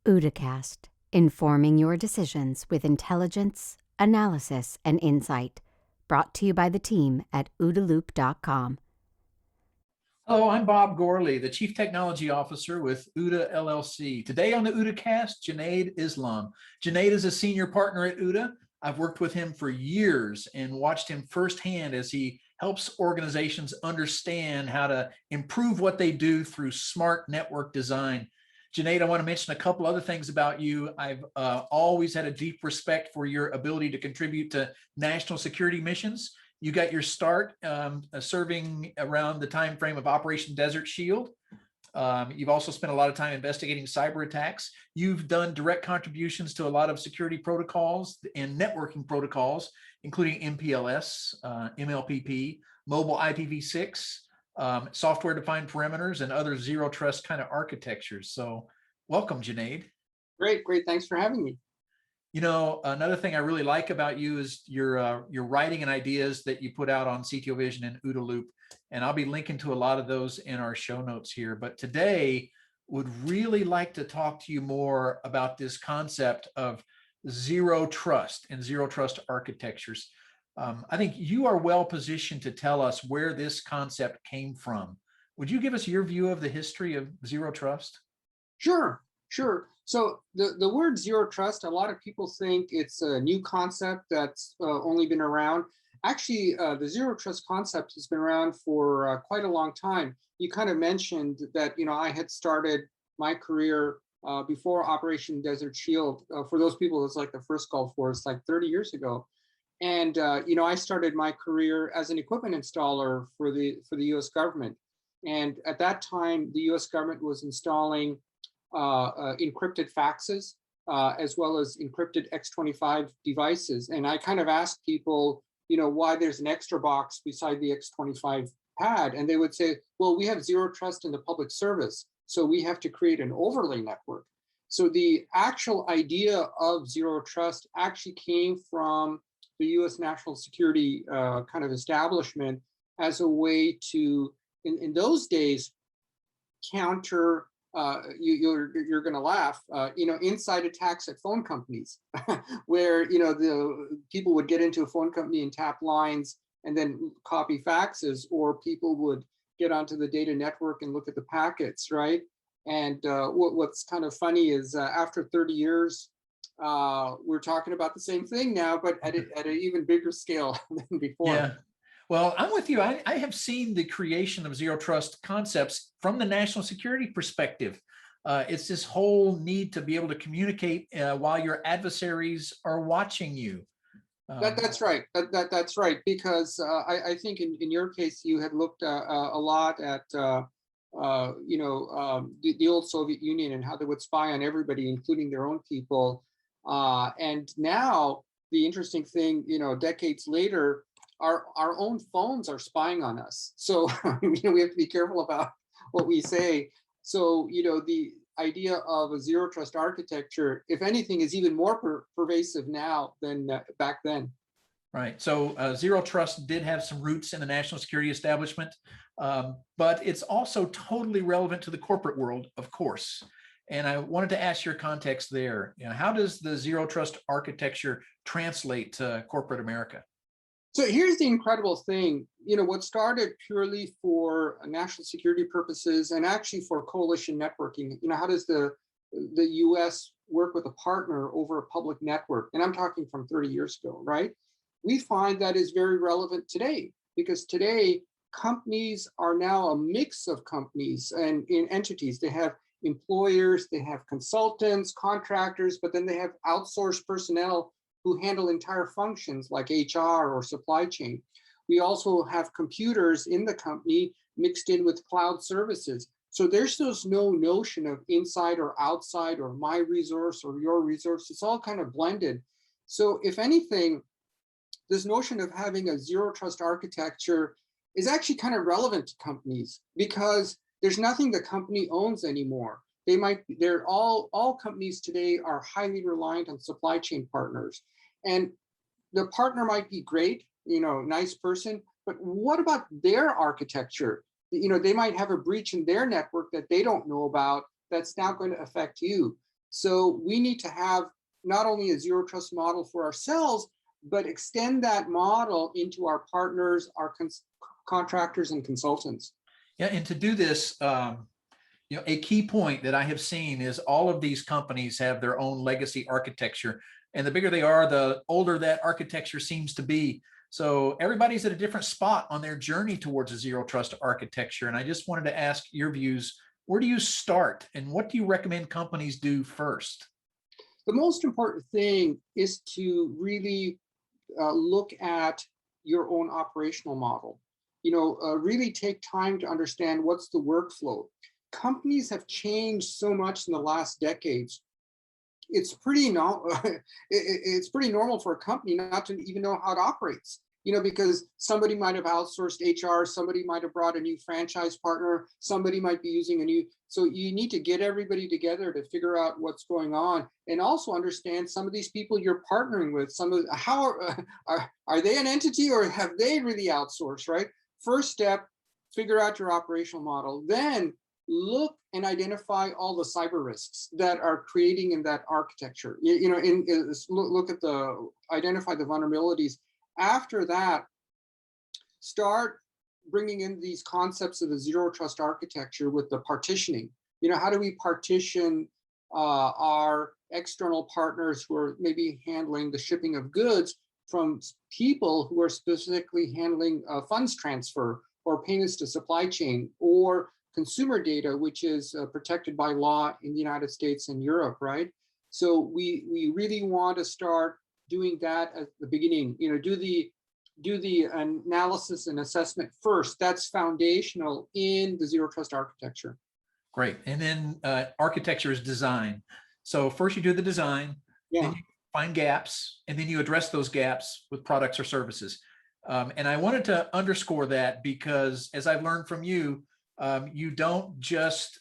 OODAcast, informing your decisions with intelligence, analysis, and insight. Brought to you by the team at OODAloop.com. Hello, I'm Bob Gorley, the Chief Technology Officer with OODA LLC. Today on the OODAcast, Junaid Islam. Junaid is a senior partner at OODA. I've worked with him for years and watched him firsthand as he helps organizations understand how to improve what they do through smart network design. Junaid, I want to mention a couple other things about you. I've always had a deep respect for your ability to contribute to national security missions. You got your start serving around the time frame of Operation Desert Shield. You've also spent a lot of time investigating cyber attacks. You've done direct contributions to a lot of security protocols and networking protocols, including MPLS, MLPP, mobile IPv6, software-defined perimeters, and other zero trust kind of architectures. So welcome, Junaid. Great. Thanks for having me. You know, another thing I really like about you is your writing and ideas that you put out on CTO Vision and OODA Loop, and I'll be linking to a lot of those in our show notes here. But today, would really like to talk to you more about this concept of zero trust and zero trust architectures. I think you are well positioned to tell us where this concept came from. Would you give us your view of the history of zero trust? Sure. So the word zero trust, a lot of people think it's a new concept that's only been around. Actually, the zero trust concept has been around for quite a long time. You kind of mentioned that, I had started my career before Operation Desert Shield. For those people, it's like the first Gulf War, it's like 30 years ago. And, I started my career as an equipment installer for the US government. And at that time, the US government was installing encrypted faxes, as well as encrypted X25 devices. And I kind of asked people, why there's an extra box beside the X25 pad. And they would say, well, we have zero trust in the public service, so we have to create an overlay network. So the actual idea of zero trust actually came from the US national security kind of establishment as a way to, in those days, counter you're going to laugh, inside attacks at phone companies, where, the people would get into a phone company and tap lines and then copy faxes, or people would get onto the data network and look at the packets, right? And what's kind of funny is after 30 years, we're talking about the same thing now, but at an even bigger scale than before. Yeah. Well, I'm with you. I have seen the creation of zero trust concepts from the national security perspective. It's this whole need to be able to communicate while your adversaries are watching you. That's right. That's right. Because I think in your case, you had looked a lot at the old Soviet Union and how they would spy on everybody, including their own people. And now the interesting thing, decades later, our own phones are spying on us. So, we have to be careful about what we say. So, the idea of a zero trust architecture, if anything, is even more pervasive now than back then. Right. So zero trust did have some roots in the national security establishment, but it's also totally relevant to the corporate world, of course. And I wanted to ask your context there. How does the zero trust architecture translate to corporate America? So here's the incredible thing, what started purely for national security purposes and actually for coalition networking, how does the US work with a partner over a public network? And I'm talking from 30 years ago, right? We find that is very relevant today, because today companies are now a mix of companies and in entities. They have employers, they have consultants, contractors, but then they have outsourced personnel who handle entire functions like HR or supply chain. We also have computers in the company mixed in with cloud services. So there's no notion of inside or outside or my resource or your resource. It's all kind of blended. So if anything, this notion of having a zero trust architecture is actually kind of relevant to companies, because there's nothing the company owns anymore. All companies today are highly reliant on supply chain partners. And the partner might be great, nice person, but what about their architecture? They might have a breach in their network that they don't know about that's now going to affect you. So we need to have not only a zero trust model for ourselves, but extend that model into our partners, our contractors and consultants. Yeah, and to do this, a key point that I have seen is all of these companies have their own legacy architecture, and the bigger they are, the older that architecture seems to be. So everybody's at a different spot on their journey towards a zero trust architecture. And I just wanted to ask your views. Where do you start, and what do you recommend companies do first? The most important thing is to really look at your own operational model. Really take time to understand what's the workflow. Companies have changed so much in the last decades. It's pretty it's pretty normal for a company not to even know how it operates. Because somebody might have outsourced HR, somebody might have brought a new franchise partner, somebody might be using a new. So you need to get everybody together to figure out what's going on, and also understand some of these people you're partnering with. Are they an entity, or have they really outsourced? Right. First step, figure out your operational model. Then look and identify all the cyber risks that are creating in that architecture. Look at identify the vulnerabilities. After that, start bringing in these concepts of the zero trust architecture with the partitioning. How do we partition our external partners who are maybe handling the shipping of goods from people who are specifically handling funds transfer or payments to supply chain or consumer data, which is protected by law in the United States and Europe, right? So we really want to start doing that at the beginning. Do the analysis and assessment first. That's foundational in the zero trust architecture. Great. And then architecture is design. So first you do the design, then you find gaps, and then you address those gaps with products or services. And I wanted to underscore that because, as I've learned from you, you don't just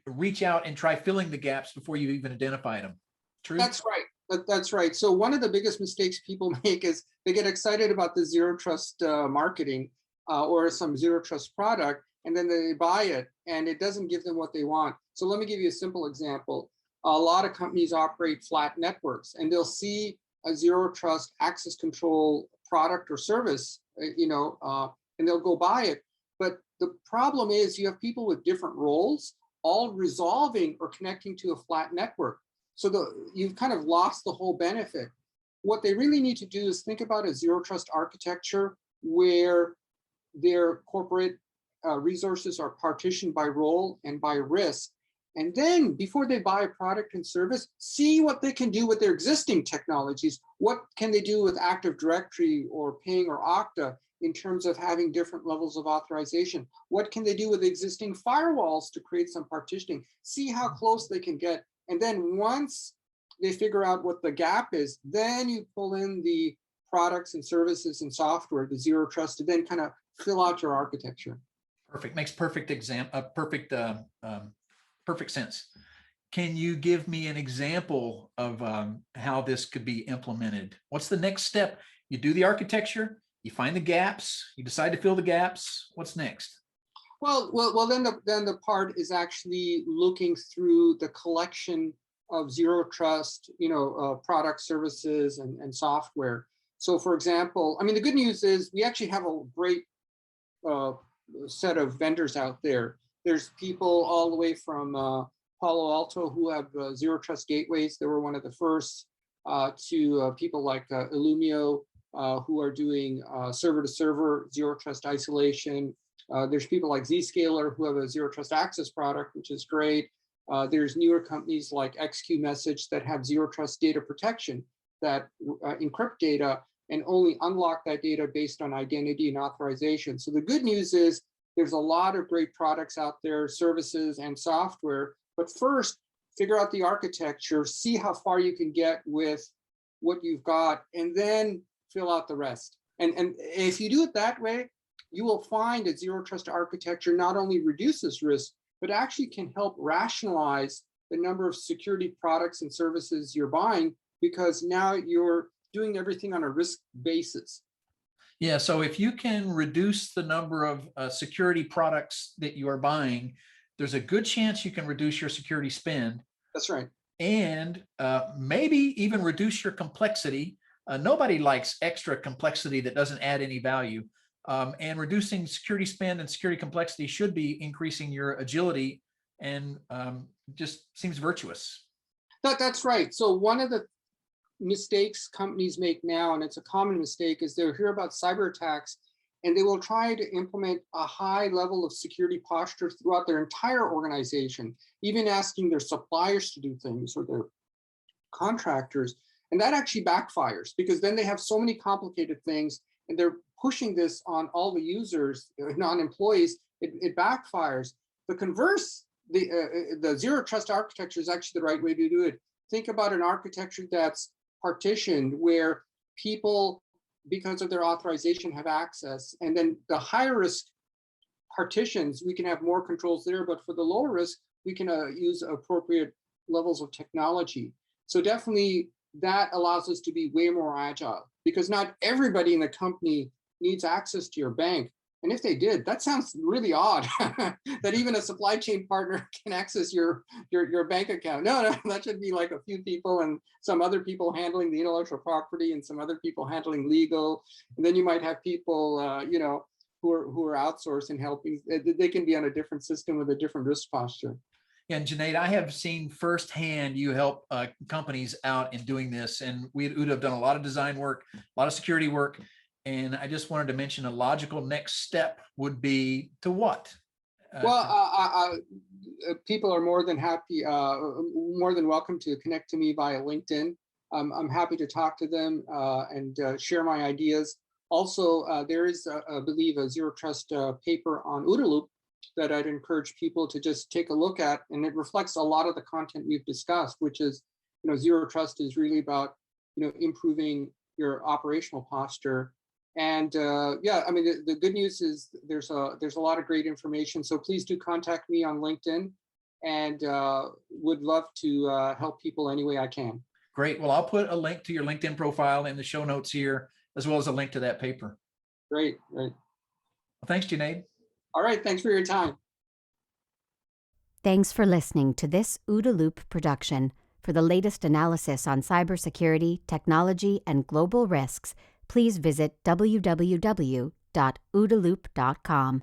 reach out and try filling the gaps before you even identify them. True? That's right. That's right. So one of the biggest mistakes people make is they get excited about the zero trust marketing or some zero trust product, and then they buy it and it doesn't give them what they want. So let me give you a simple example. A lot of companies operate flat networks, and they'll see a zero trust access control product or service, and they'll go buy it. But the problem is you have people with different roles all resolving or connecting to a flat network. So you've kind of lost the whole benefit. What they really need to do is think about a zero trust architecture where their corporate resources are partitioned by role and by risk. And then before they buy a product and service, see what they can do with their existing technologies. What can they do with Active Directory or Ping or Okta in terms of having different levels of authorization? What can they do with existing firewalls to create some partitioning? See how close they can get. And then once they figure out what the gap is, then you pull in the products and services and software, the zero trust, to then kind of fill out your architecture. Perfect. Makes perfect perfect sense. Can you give me an example of how this could be implemented? What's the next step? You do the architecture, you find the gaps, you decide to fill the gaps. What's next? Well, then the part is actually looking through the collection of zero trust, product, services, and software. So, for example, the good news is we actually have a great set of vendors out there. There's people all the way from Palo Alto who have zero trust gateways. They were one of the first to people like Illumio who are doing server to server zero trust isolation. There's people like Zscaler who have a zero trust access product, which is great. There's newer companies like XQ Message that have zero trust data protection that encrypt data and only unlock that data based on identity and authorization. So the good news is there's a lot of great products out there, services and software. But first, figure out the architecture, see how far you can get with what you've got, and then fill out the rest. And if you do it that way, you will find that zero trust architecture not only reduces risk, but actually can help rationalize the number of security products and services you're buying, because now you're doing everything on a risk basis. Yeah, so if you can reduce the number of security products that you are buying, there's a good chance you can reduce your security spend. That's right. and maybe even reduce your complexity. Nobody likes extra complexity that doesn't add any value. And reducing security spend and security complexity should be increasing your agility, and just seems virtuous. That's right. So one of the mistakes companies make now, and it's a common mistake, is they'll hear about cyber attacks and they will try to implement a high level of security posture throughout their entire organization, even asking their suppliers to do things or their contractors. And that actually backfires, because then they have so many complicated things and they're pushing this on all the users, non-employees. It backfires. The converse, the zero trust architecture is actually the right way to do it. Think about an architecture that's partitioned, where people, because of their authorization, have access. And then the higher risk partitions, we can have more controls there, but for the lower risk, we can use appropriate levels of technology. So definitely that allows us to be way more agile, because not everybody in the company needs access to your bank. And if they did, that sounds really odd, that even a supply chain partner can access your bank account. No, that should be like a few people and some other people handling the intellectual property and some other people handling legal. And then you might have people, who are outsourced and helping. They can be on a different system with a different risk posture. And Junaid, I have seen firsthand you help companies out in doing this. And we at OODA have done a lot of design work, a lot of security work. And I just wanted to mention a logical next step would be to what? People are more than happy, more than welcome to connect to me via LinkedIn. I'm happy to talk to them and share my ideas. Also, there is, I believe, a zero trust paper on OODA that I'd encourage people to just take a look at, and it reflects a lot of the content we've discussed, which is, zero trust is really about, improving your operational posture. And the good news is there's a lot of great information. So please do contact me on LinkedIn, and would love to help people any way I can. Great. Well, I'll put a link to your LinkedIn profile in the show notes here, as well as a link to that paper. Great. Well, thanks, Junaid. All right. Thanks for your time. Thanks for listening to this OODA Loop production. For the latest analysis on cybersecurity, technology, and global risks, please visit www.oodaloop.com.